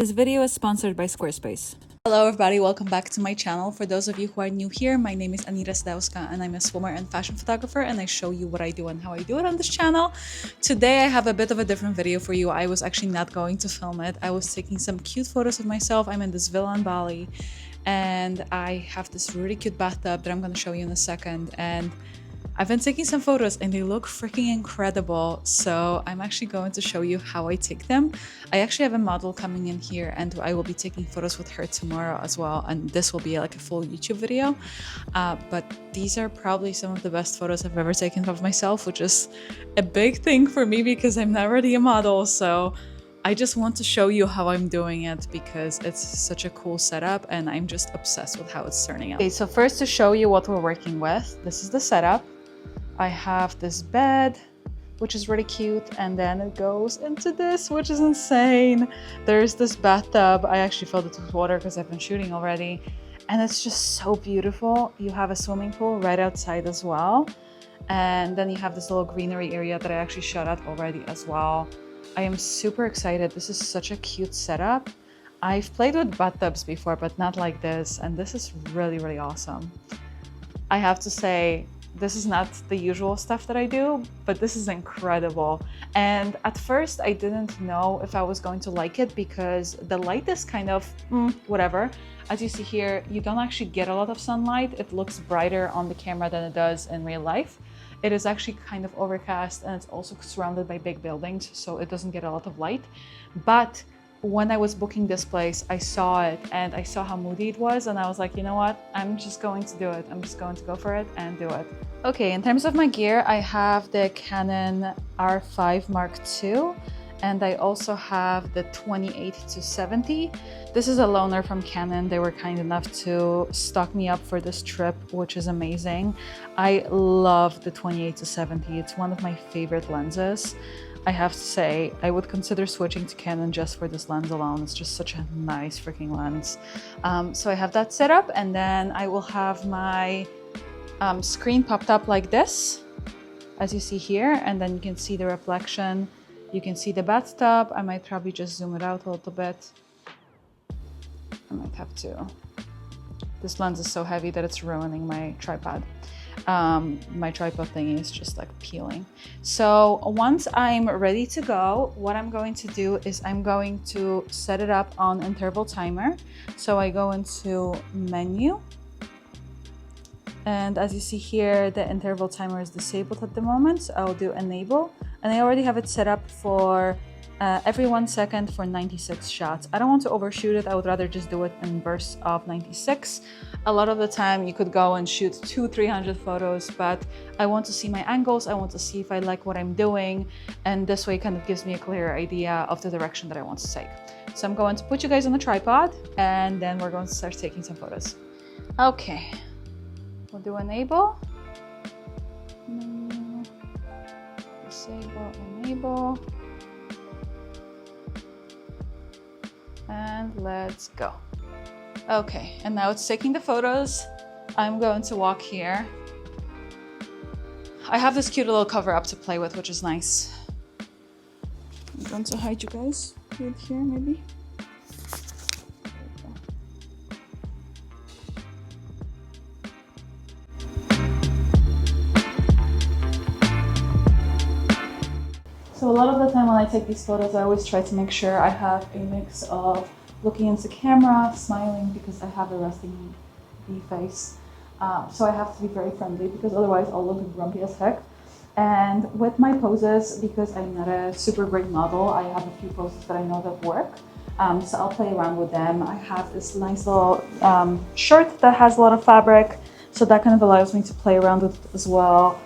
This video is sponsored by Squarespace. Hello everybody, welcome back to my channel. For those of you who are new here, my name is Anita Sadowska and I'm a swimmer and fashion photographer, and I show you what I do and how I do it on this channel. Today I have a bit of a different video for you. I was actually not going to film it. I was taking some cute photos of myself. I'm in this villa in Bali and I have this really cute bathtub that I'm going to show you in a second, and I've been taking some photos and they look freaking incredible. So I'm actually going to show you how I take them. I actually have a model coming in here and I will be taking photos with her tomorrow as well. And this will be like a full YouTube video. But these are probably some of the best photos I've ever taken of myself, which is a big thing for me because I'm not already a model. So I just want to show you how I'm doing it because it's such a cool setup and I'm just obsessed with how it's turning out. Okay, so first to show you what we're working with, this is the setup. I have this bed, which is really cute, and then it goes into this, which is insane. There's this bathtub. I actually filled it with water because I've been shooting already, and it's just so beautiful. You have a swimming pool right outside as well, and then you have this little greenery area that I actually shot at already as well. I am super excited. This is such a cute setup. I've played with bathtubs before, but not like this, and this is really, really awesome. I have to say, this is not the usual stuff that I do, but this is incredible. And at first I didn't know if I was going to like it because the light is kind of whatever. As you see here, you don't actually get a lot of sunlight. It looks brighter on the camera than it does in real life. It is actually kind of overcast and it's also surrounded by big buildings, so it doesn't get a lot of light. But when I was booking this place, I saw it and I saw how moody it was, and I was like, you know what? I'm just going to do it. I'm just going to go for it and do it. Okay, in terms of my gear, I have the Canon R5 Mark II, and I also have the 28-70. This is a loaner from Canon. They were kind enough to stock me up for this trip, which is amazing. I love the 28-70. It's one of my favorite lenses. I have to say, I would consider switching to Canon just for this lens alone. It's just such a nice freaking lens. So I have that set up, and then I will have my screen popped up like this, as you see here, and then you can see the reflection. You can see the bathtub. I might probably just zoom it out a little bit. I might have to. This lens is so heavy that it's ruining my tripod. My tripod thingy is just like peeling. So once I'm ready to go, what I'm going to do is I'm going to set it up on interval timer. So I go into menu, and as you see here, the interval timer is disabled at the moment, so I'll do enable, and I already have it set up for every 1 second for 96 shots. I don't want to overshoot it. I would rather just do it in bursts of 96. A lot of the time you could go and shoot 200-300 photos, but I want to see my angles. I want to see if I like what I'm doing, and this way kind of gives me a clearer idea of the direction that I want to take. So I'm going to put you guys on the tripod, and then we're going to start taking some photos. Okay, we'll do enable. Disable, enable. And let's go. Okay, and now it's taking the photos. I'm going to walk here. I have this cute little cover up to play with, which is nice. I'm going to hide you guys right here, maybe. So a lot of the time when I take these photos, I always try to make sure I have a mix of looking into camera, smiling because I have a resting bee face. So I have to be very friendly because otherwise I'll look grumpy as heck. And with my poses, because I'm not a super great model, I have a few poses that I know that work. So I'll play around with them. I have this nice little shirt that has a lot of fabric. So that kind of allows me to play around with it as well.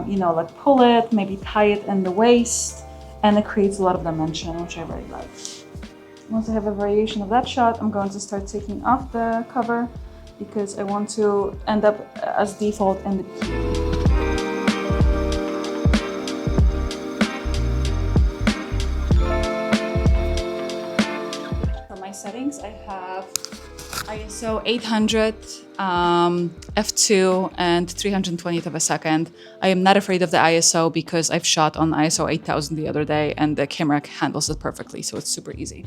You know, like pull it, maybe tie it in the waist, and it creates a lot of dimension, which I really like. Once I have a variation of that shot, I'm going to start taking off the cover because I want to end up as default in the bikini. For my settings, I have ISO 800, f2 and 320th of a second. I am not afraid of the ISO because I've shot on ISO 8000 the other day and the camera handles it perfectly, so it's super easy.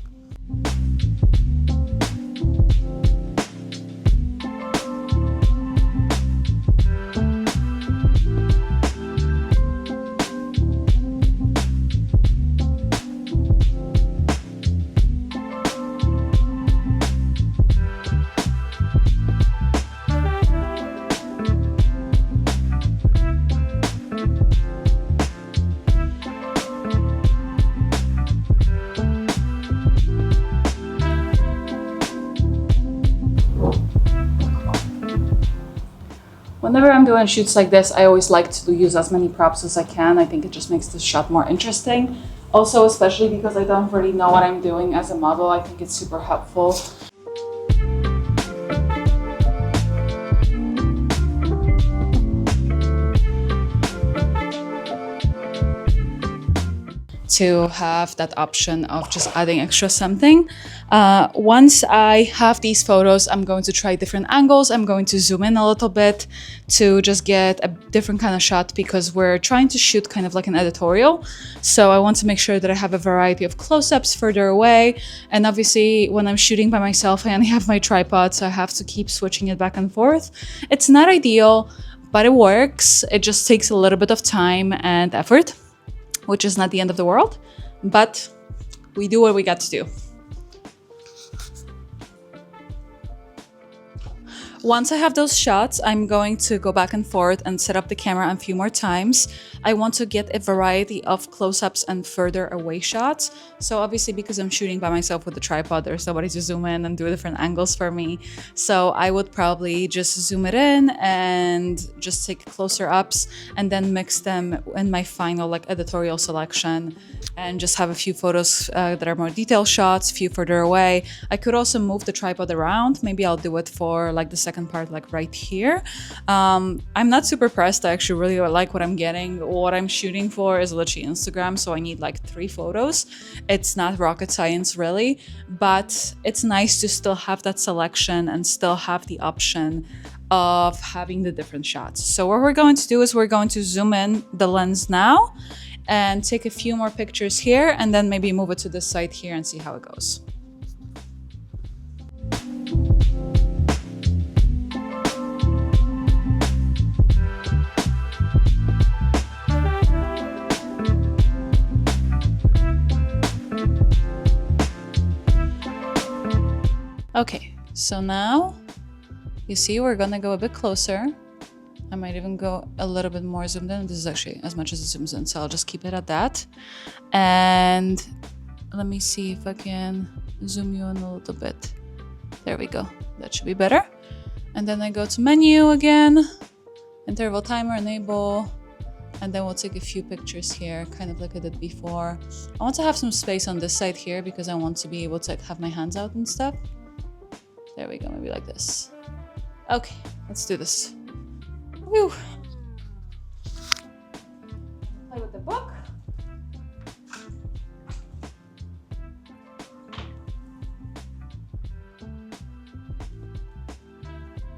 Whenever I'm doing shoots like this, I always like to use as many props as I can. I think it just makes the shot more interesting. Also, especially because I don't really know what I'm doing as a model, I think it's super helpful. To have that option of just adding extra something. Once I have these photos, I'm going to try different angles. I'm going to zoom in a little bit to just get a different kind of shot because we're trying to shoot kind of like an editorial. So I want to make sure that I have a variety of close-ups further away. And obviously when I'm shooting by myself, I only have my tripod, so I have to keep switching it back and forth. It's not ideal, but it works. It just takes a little bit of time and effort, which is not the end of the world, but we do what we got to do. Once I have those shots, I'm going to go back and forth and set up the camera a few more times. I want to get a variety of close-ups and further away shots. So obviously because I'm shooting by myself with the tripod, there's nobody to zoom in and do different angles for me. So I would probably just zoom it in and just take closer ups and then mix them in my final like editorial selection and just have a few photos that are more detailed shots, a few further away. I could also move the tripod around. Maybe I'll do it for like the second part, like right here. I'm not super pressed. I actually really like what I'm getting. What I'm shooting for is literally Instagram, so I need like 3 photos. It's not rocket science really, but it's nice to still have that selection and still have the option of having the different shots. So what we're going to do is we're going to zoom in the lens now and take a few more pictures here and then maybe move it to this side here and see how it goes. Okay, so now you see we're gonna go a bit closer. I might even go a little bit more zoomed in. This is actually as much as it zooms in, so I'll just keep it at that. And let me see if I can zoom you in a little bit. There we go. That should be better. And then I go to menu again, interval timer, enable, and then we'll take a few pictures here, kind of like I did before. I want to have some space on this side here because I want to be able to have my hands out and stuff. There we go, maybe like this. Okay, let's do this. Whew. Play with the book.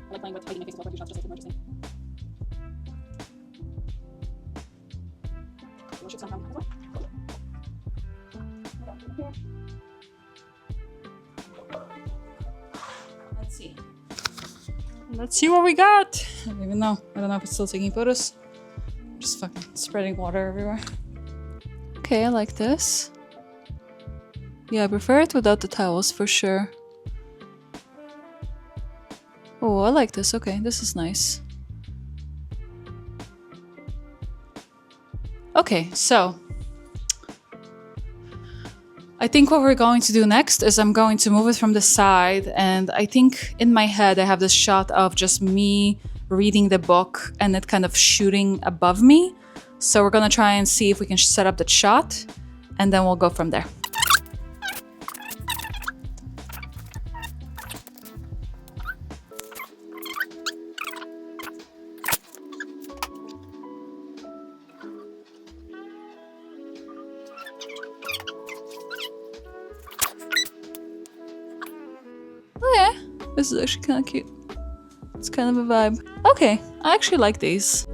I like playing with hiding my face as well for a few shots, just like more interesting. We'll shoot some from as well. Let's see. Let's see what we got. I don't even know. I don't know if it's still taking photos. I'm just fucking spreading water everywhere. Okay, I like this. Yeah, I prefer it without the towels for sure. Oh, I like this. Okay, this is nice. Okay, so I think what we're going to do next is I'm going to move it from the side, and I think in my head I have this shot of just me reading the book and it kind of shooting above me. So we're gonna try and see if we can set up that shot and then we'll go from there. This is actually kind of cute. It's kind of a vibe. Okay, I actually like these.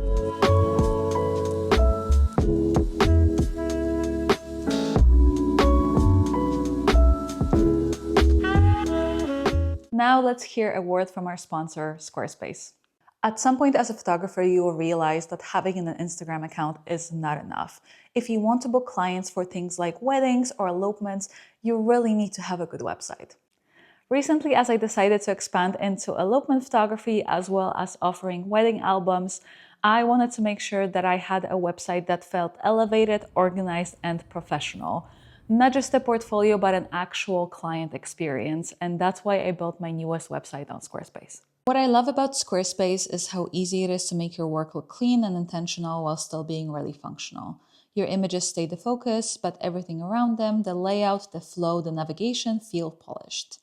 Now let's hear a word from our sponsor, Squarespace. At some point as a photographer, you will realize that having an Instagram account is not enough. If you want to book clients for things like weddings or elopements, you really need to have a good website. Recently, as I decided to expand into elopement photography as well as offering wedding albums, I wanted to make sure that I had a website that felt elevated, organized, and professional. Not just a portfolio, but an actual client experience. And that's why I built my newest website on Squarespace. What I love about Squarespace is how easy it is to make your work look clean and intentional while still being really functional. Your images stay the focus, but everything around them, the layout, the flow, the navigation, feel polished.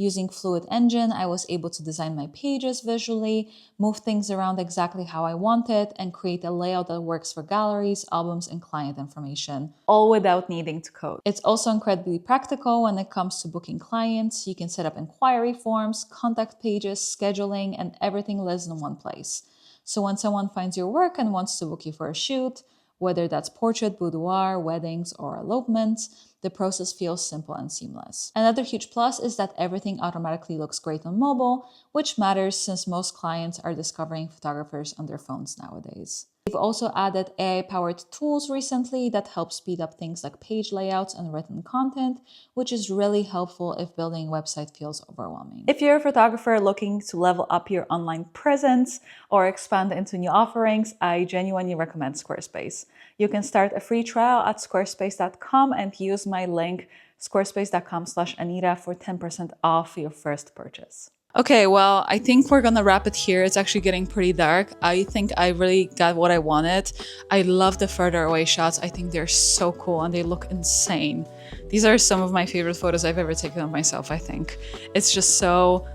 Using Fluid Engine, I was able to design my pages visually, move things around exactly how I wanted, and create a layout that works for galleries, albums, and client information, all without needing to code. It's also incredibly practical when it comes to booking clients. You can set up inquiry forms, contact pages, scheduling, and everything lives in one place. So when someone finds your work and wants to book you for a shoot, whether that's portrait, boudoir, weddings, or elopements, the process feels simple and seamless. Another huge plus is that everything automatically looks great on mobile, which matters since most clients are discovering photographers on their phones nowadays. We've also added AI-powered tools recently that help speed up things like page layouts and written content, which is really helpful if building a website feels overwhelming. If you're a photographer looking to level up your online presence or expand into new offerings, I genuinely recommend Squarespace. You can start a free trial at squarespace.com and use my link squarespace.com/Anita for 10% off your first purchase. Okay, well, I think we're gonna wrap it here. It's actually getting pretty dark. I think I really got what I wanted. I love the further away shots. I think they're so cool and they look insane. These are some of my favorite photos I've ever taken of myself, I think. It's just so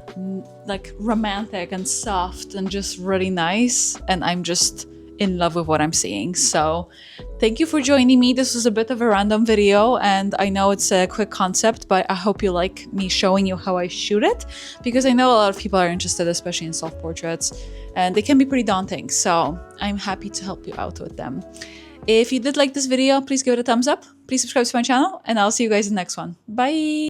like romantic and soft and just really nice. And I'm just in love with what I'm seeing. So thank you for joining me. This was a bit of a random video and I know it's a quick concept, but I hope you like me showing you how I shoot it because I know a lot of people are interested, especially in self-portraits, and they can be pretty daunting. So I'm happy to help you out with them. If you did like this video, please give it a thumbs up. Please subscribe to my channel and I'll see you guys in the next one. Bye.